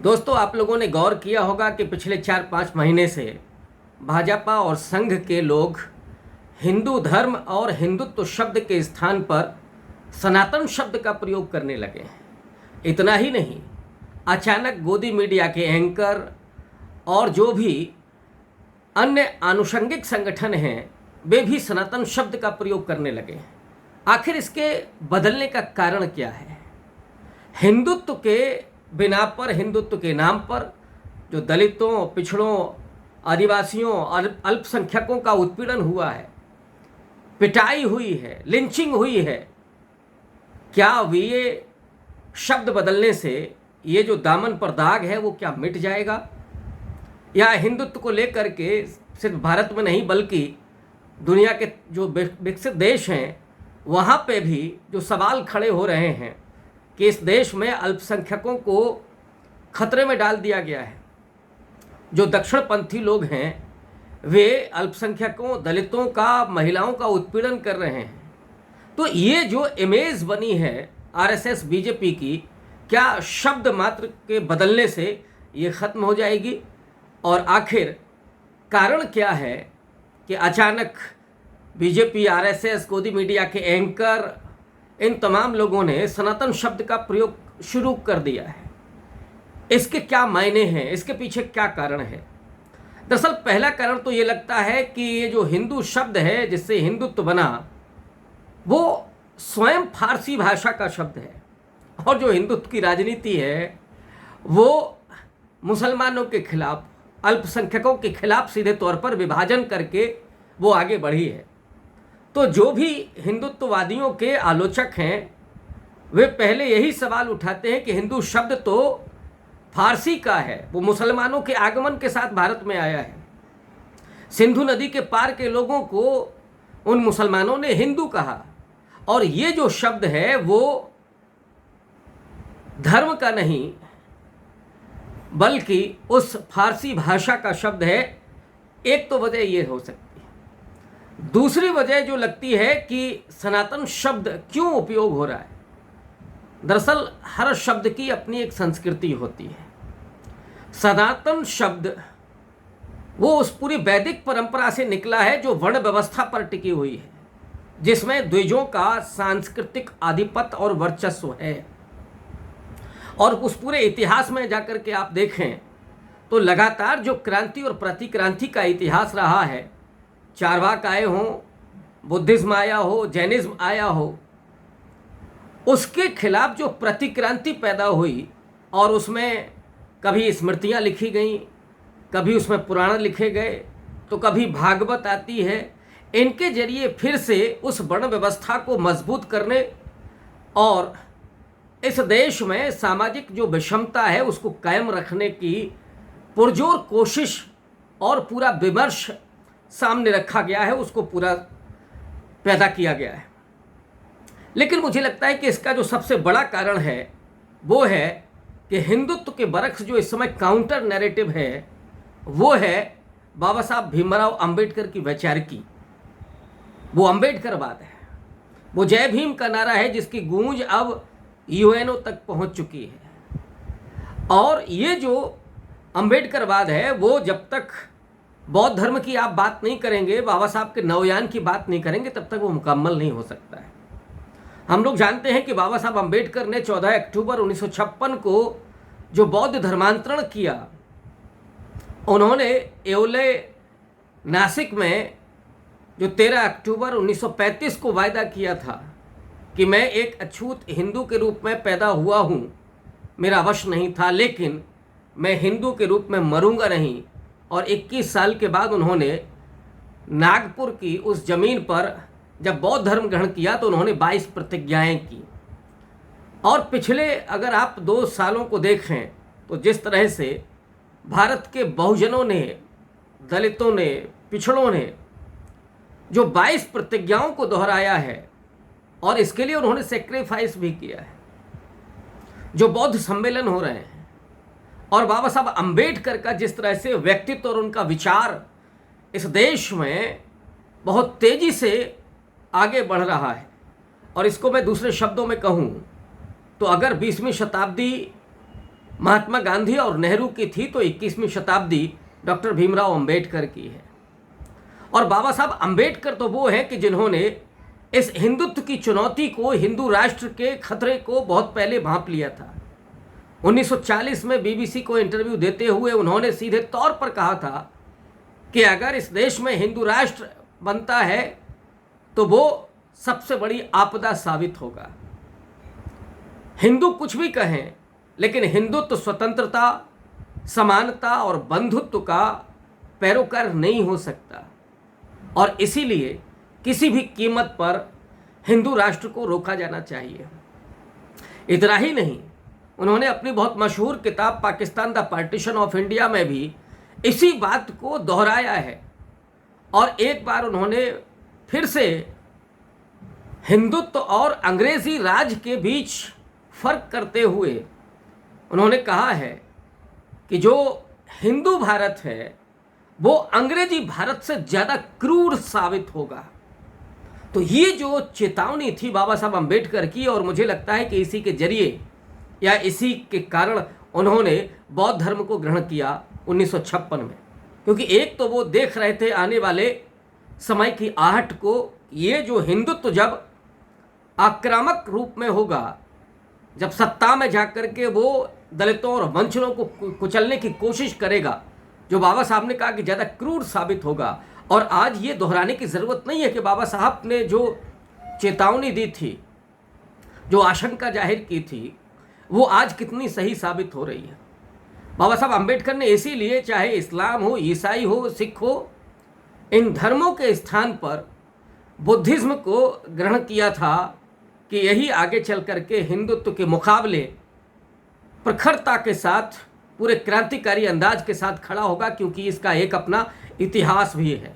दोस्तों, आप लोगों ने गौर किया होगा कि पिछले 4-5 महीने से भाजपा और संघ के लोग हिंदू धर्म और हिंदुत्व शब्द के स्थान पर सनातन शब्द का प्रयोग करने लगे हैं। इतना ही नहीं, अचानक गोदी मीडिया के एंकर और जो भी अन्य आनुषंगिक संगठन हैं वे भी सनातन शब्द का प्रयोग करने लगे हैं। आखिर इसके बदलने का कारण क्या है? हिंदुत्व के बिना पर, हिंदुत्व के नाम पर जो दलितों, पिछड़ों, आदिवासियों और अल्पसंख्यकों का उत्पीड़न हुआ है, पिटाई हुई है, लिंचिंग हुई है, क्या ये शब्द बदलने से ये जो दामन पर दाग है वो क्या मिट जाएगा? या हिंदुत्व को लेकर के सिर्फ भारत में नहीं बल्कि दुनिया के जो विकसित देश हैं वहाँ पे भी जो सवाल खड़े हो रहे हैं कि इस देश में अल्पसंख्यकों को खतरे में डाल दिया गया है। जो दक्षिणपंथी लोग हैं वे अल्पसंख्यकों, दलितों का, महिलाओं का उत्पीड़न कर रहे हैं। तो ये जो इमेज बनी है आरएसएस बीजेपी की, क्या शब्द मात्र के बदलने से ये ख़त्म हो जाएगी? और आखिर कारण क्या है कि अचानक बीजेपी, आरएसएस, गोदी मीडिया के एंकर, इन तमाम लोगों ने सनातन शब्द का प्रयोग शुरू कर दिया है? इसके क्या मायने हैं? इसके पीछे क्या कारण है? दरअसल पहला कारण तो ये लगता है कि ये जो हिंदू शब्द है जिससे हिंदुत्व बना, वो स्वयं फारसी भाषा का शब्द है। और जो हिंदुत्व की राजनीति है वो मुसलमानों के खिलाफ, अल्पसंख्यकों के खिलाफ सीधे तौर पर विभाजन करके वो आगे बढ़ी है। तो जो भी हिंदुत्ववादियों के आलोचक हैं वे पहले यही सवाल उठाते हैं कि हिंदू शब्द तो फारसी का है, वो मुसलमानों के आगमन के साथ भारत में आया है। सिंधु नदी के पार के लोगों को उन मुसलमानों ने हिंदू कहा, और ये जो शब्द है वो धर्म का नहीं बल्कि उस फारसी भाषा का शब्द है। एक तो वजह ये हो सकती है। दूसरी वजह जो लगती है कि सनातन शब्द क्यों उपयोग हो रहा है। दरअसल हर शब्द की अपनी एक संस्कृति होती है। सनातन शब्द वो उस पूरी वैदिक परंपरा से निकला है जो वर्ण व्यवस्था पर टिकी हुई है, जिसमें द्विजों का सांस्कृतिक आधिपत्य और वर्चस्व है। और उस पूरे इतिहास में जाकर के आप देखें तो लगातार जो क्रांति और प्रतिक्रांति का इतिहास रहा है, चारवाक आए हों, बुद्धिज्म आया हो, जैनिज्म आया हो, उसके खिलाफ जो प्रतिक्रांति पैदा हुई और उसमें कभी स्मृतियाँ लिखी गईं, कभी उसमें पुराण लिखे गए, तो कभी भागवत आती है। इनके जरिए फिर से उस वर्ण व्यवस्था को मजबूत करने और इस देश में सामाजिक जो विषमता है उसको कायम रखने की पुरजोर कोशिश और पूरा विमर्श सामने रखा गया है, उसको पूरा पैदा किया गया है। लेकिन मुझे लगता है कि इसका जो सबसे बड़ा कारण है वो है कि हिंदुत्व के बरक्स जो इस समय काउंटर नैरेटिव है वो है बाबा साहब भीमराव अंबेडकर की वैचारिकी। वो अंबेडकरवाद है, वो जय भीम का नारा है जिसकी गूंज अब यूएनओ तक पहुंच चुकी है। और ये जो अंबेडकरवाद है वो जब तक बौद्ध धर्म की आप बात नहीं करेंगे, बाबा साहब के नवयान की बात नहीं करेंगे, तब तक वो मुकम्मल नहीं हो सकता है। हम लोग जानते हैं कि बाबा साहब अंबेडकर ने 14 अक्टूबर 1956 को जो बौद्ध धर्मांतरण किया, उन्होंने येवले, नासिक में जो 13 अक्टूबर 1935 को वायदा किया था कि मैं एक अछूत हिंदू के रूप में पैदा हुआ हूँ, मेरा वश नहीं था, लेकिन मैं हिंदू के रूप में मरूंगा नहीं। और 21 साल के बाद उन्होंने नागपुर की उस ज़मीन पर जब बौद्ध धर्म ग्रहण किया तो उन्होंने 22 प्रतिज्ञाएं की। और पिछले अगर आप 2 सालों को देखें तो जिस तरह से भारत के बहुजनों ने, दलितों ने, पिछड़ों ने जो 22 प्रतिज्ञाओं को दोहराया है और इसके लिए उन्होंने सेक्रीफाइस भी किया है। जो बौद्ध सम्मेलन हो रहे हैं और बाबा साहब अंबेडकर का जिस तरह से व्यक्तित्व और उनका विचार इस देश में बहुत तेज़ी से आगे बढ़ रहा है, और इसको मैं दूसरे शब्दों में कहूँ तो अगर 20वीं शताब्दी महात्मा गांधी और नेहरू की थी तो 21वीं शताब्दी डॉक्टर भीमराव अंबेडकर की है। और बाबा साहब अंबेडकर तो वो हैं कि जिन्होंने इस हिंदुत्व की चुनौती को, हिंदू राष्ट्र के खतरे को बहुत पहले भांप लिया था। 1940 में बीबीसी को इंटरव्यू देते हुए उन्होंने सीधे तौर पर कहा था कि अगर इस देश में हिंदू राष्ट्र बनता है तो वो सबसे बड़ी आपदा साबित होगा। हिंदू कुछ भी कहें, लेकिन हिंदुत्व स्वतंत्रता, समानता और बंधुत्व का पैरोकार नहीं हो सकता और इसीलिए किसी भी कीमत पर हिंदू राष्ट्र को रोका जाना चाहिए। इतना ही नहीं, उन्होंने अपनी बहुत मशहूर किताब Pakistan the partition of India में भी इसी बात को दोहराया है और एक बार उन्होंने फिर से हिंदुत्व और अंग्रेजी राज के बीच फर्क करते हुए उन्होंने कहा है कि जो हिंदू भारत है वो अंग्रेजी भारत से ज़्यादा क्रूर साबित होगा। तो ये जो चेतावनी थी बाबा साहब अंबेडकर की, और मुझे लगता है कि इसी के जरिए या इसी के कारण उन्होंने बौद्ध धर्म को ग्रहण किया 1956 में, क्योंकि एक तो वो देख रहे थे आने वाले समय की आहट को। ये जो हिंदुत्व जब आक्रामक रूप में होगा, जब सत्ता में जाकर के वो दलितों और वंचितों को कुचलने की कोशिश करेगा, जो बाबा साहब ने कहा कि ज़्यादा क्रूर साबित होगा। और आज ये दोहराने की ज़रूरत नहीं है कि बाबा साहब ने जो चेतावनी दी थी, जो आशंका जाहिर की थी, वो आज कितनी सही साबित हो रही है। बाबा साहब अंबेडकर ने इसीलिए, चाहे इस्लाम हो, ईसाई हो, सिख हो, इन धर्मों के स्थान पर बुद्धिज्म को ग्रहण किया था कि यही आगे चल करके हिंदुत्व के मुकाबले प्रखरता के साथ, पूरे क्रांतिकारी अंदाज के साथ खड़ा होगा, क्योंकि इसका एक अपना इतिहास भी है।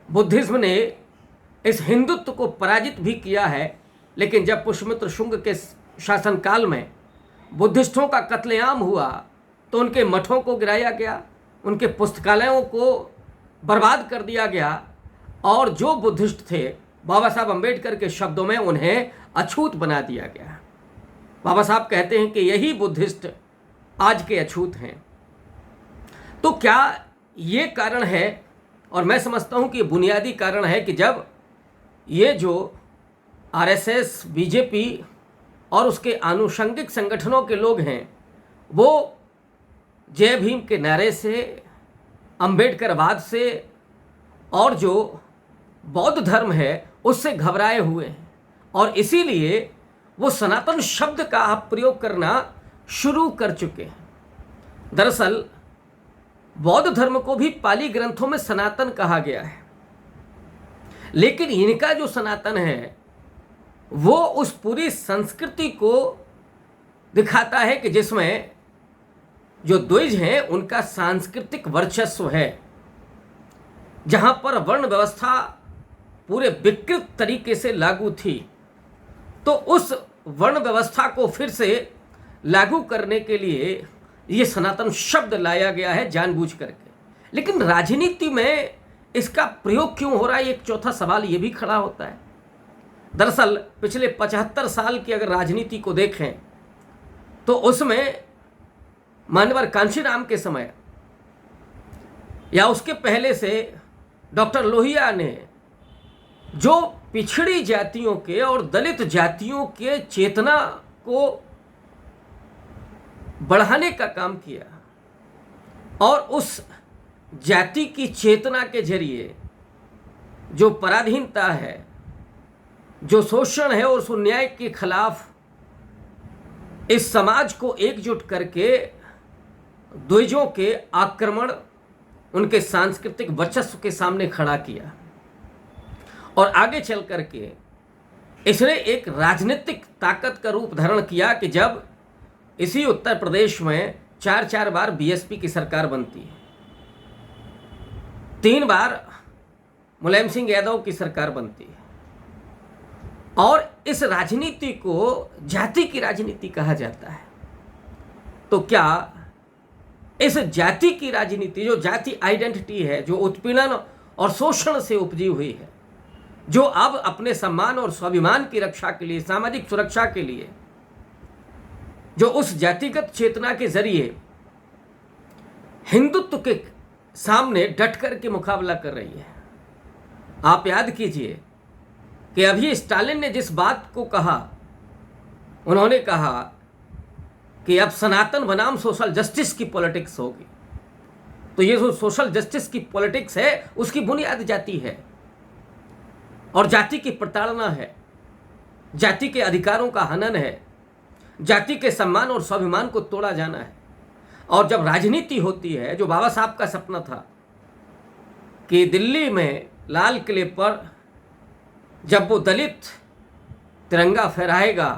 बुद्धिज्म ने इस हिंदुत्व को पराजित भी किया है, लेकिन जब पुष्यमित्र शुंग के शासनकाल में बुद्धिस्टों का कत्लेआम हुआ तो उनके मठों को गिराया गया, उनके पुस्तकालयों को बर्बाद कर दिया गया, और जो बुद्धिस्ट थे बाबा साहब अंबेडकर के शब्दों में उन्हें अछूत बना दिया गया। बाबा साहब कहते हैं कि यही बुद्धिस्ट आज के अछूत हैं। तो क्या ये कारण है, और मैं समझता हूँ कि बुनियादी कारण है, कि जब ये जो आरएसएस, बीजेपी और उसके आनुषंगिक संगठनों के लोग हैं, वो जय भीम के नारे से, अंबेडकरवाद से और जो बौद्ध धर्म है उससे घबराए हुए हैं, और इसीलिए वो सनातन शब्द का प्रयोग करना शुरू कर चुके हैं। दरअसल बौद्ध धर्म को भी पाली ग्रंथों में सनातन कहा गया है, लेकिन इनका जो सनातन है वो उस पूरी संस्कृति को दिखाता है कि जिसमें जो द्विज हैं उनका सांस्कृतिक वर्चस्व है, जहां पर वर्ण व्यवस्था पूरे विकृत तरीके से लागू थी। तो उस वर्ण व्यवस्था को फिर से लागू करने के लिए ये सनातन शब्द लाया गया है जानबूझ करके। लेकिन राजनीति में इसका प्रयोग क्यों हो रहा है, एक चौथा सवाल ये भी खड़ा होता है। दरअसल पिछले 75 साल की अगर राजनीति को देखें तो उसमें मान्यवर कांशीराम के समय या उसके पहले से डॉक्टर लोहिया ने जो पिछड़ी जातियों के और दलित जातियों के चेतना को बढ़ाने का काम किया, और उस जाति की चेतना के जरिए जो पराधीनता है, जो शोषण है और उस अन्याय के खिलाफ इस समाज को एकजुट करके द्विजों के आक्रमण, उनके सांस्कृतिक वर्चस्व के सामने खड़ा किया, और आगे चल करके इसने एक राजनीतिक ताकत का रूप धारण किया कि जब इसी उत्तर प्रदेश में 4 बार बीएसपी की सरकार बनती है, 3 बार मुलायम सिंह यादव की सरकार बनती है, और इस राजनीति को जाति की राजनीति कहा जाता है। तो क्या इस जाति की राजनीति, जो जाति आइडेंटिटी है, जो उत्पीड़न और शोषण से उपजी हुई है, जो अब अपने सम्मान और स्वाभिमान की रक्षा के लिए, सामाजिक सुरक्षा के लिए जो उस जातिगत चेतना के जरिए हिंदुत्व के सामने डट कर के मुकाबला कर रही है। आप याद कीजिए कि अभी स्टालिन ने जिस बात को कहा, उन्होंने कहा कि अब सनातन बनाम सोशल जस्टिस की पॉलिटिक्स होगी। तो ये जो सोशल जस्टिस की पॉलिटिक्स है उसकी बुनियाद जाति है और जाति की प्रताड़ना है, जाति के अधिकारों का हनन है, जाति के सम्मान और स्वाभिमान को तोड़ा जाना है। और जब राजनीति होती है, जो बाबा साहब का सपना था कि दिल्ली में लाल किले पर जब वो दलित तिरंगा फहराएगा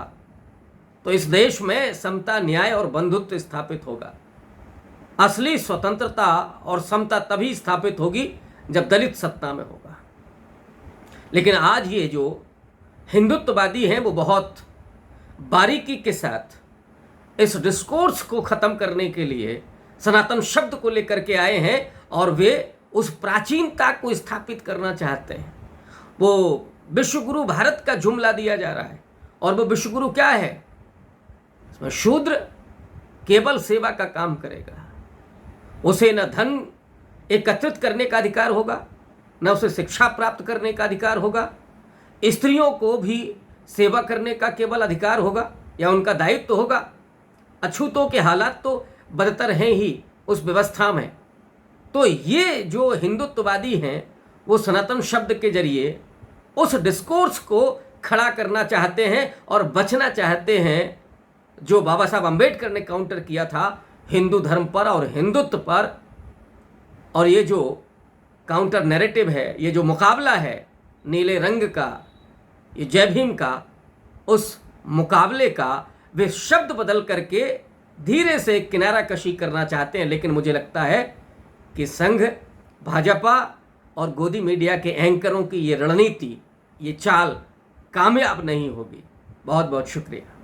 तो इस देश में समता, न्याय और बंधुत्व स्थापित होगा। असली स्वतंत्रता और समता तभी स्थापित होगी जब दलित सत्ता में होगा। लेकिन आज ये जो हिंदुत्ववादी हैं वो बहुत बारीकी के साथ इस डिस्कोर्स को ख़त्म करने के लिए सनातन शब्द को लेकर के आए हैं और वे उस प्राचीनता को स्थापित करना चाहते हैं। वो विश्वगुरु भारत का जुमला दिया जा रहा है और वो विश्वगुरु क्या है? इसमें शूद्र केवल सेवा का काम करेगा, उसे न धन एकत्रित करने का अधिकार होगा, न उसे शिक्षा प्राप्त करने का अधिकार होगा, स्त्रियों को भी सेवा करने का केवल अधिकार होगा या उनका दायित्व होगा। अछूतों के हालात तो बदतर हैं ही उस व्यवस्था में। तो ये जो हिंदुत्ववादी हैं वो सनातन शब्द के जरिए उस डिस्कोर्स को खड़ा करना चाहते हैं और बचना चाहते हैं जो बाबा साहब अम्बेडकर ने काउंटर किया था हिंदू धर्म पर और हिंदुत्व पर। और ये जो काउंटर नैरेटिव है, ये जो मुकाबला है नीले रंग का, ये जय भीम का, उस मुकाबले का वे शब्द बदल करके धीरे से किनारा कशी करना चाहते हैं। लेकिन मुझे लगता है कि संघ, भाजपा और गोदी मीडिया के एंकरों की ये रणनीति, ये चाल कामयाब नहीं होगी। बहुत बहुत शुक्रिया।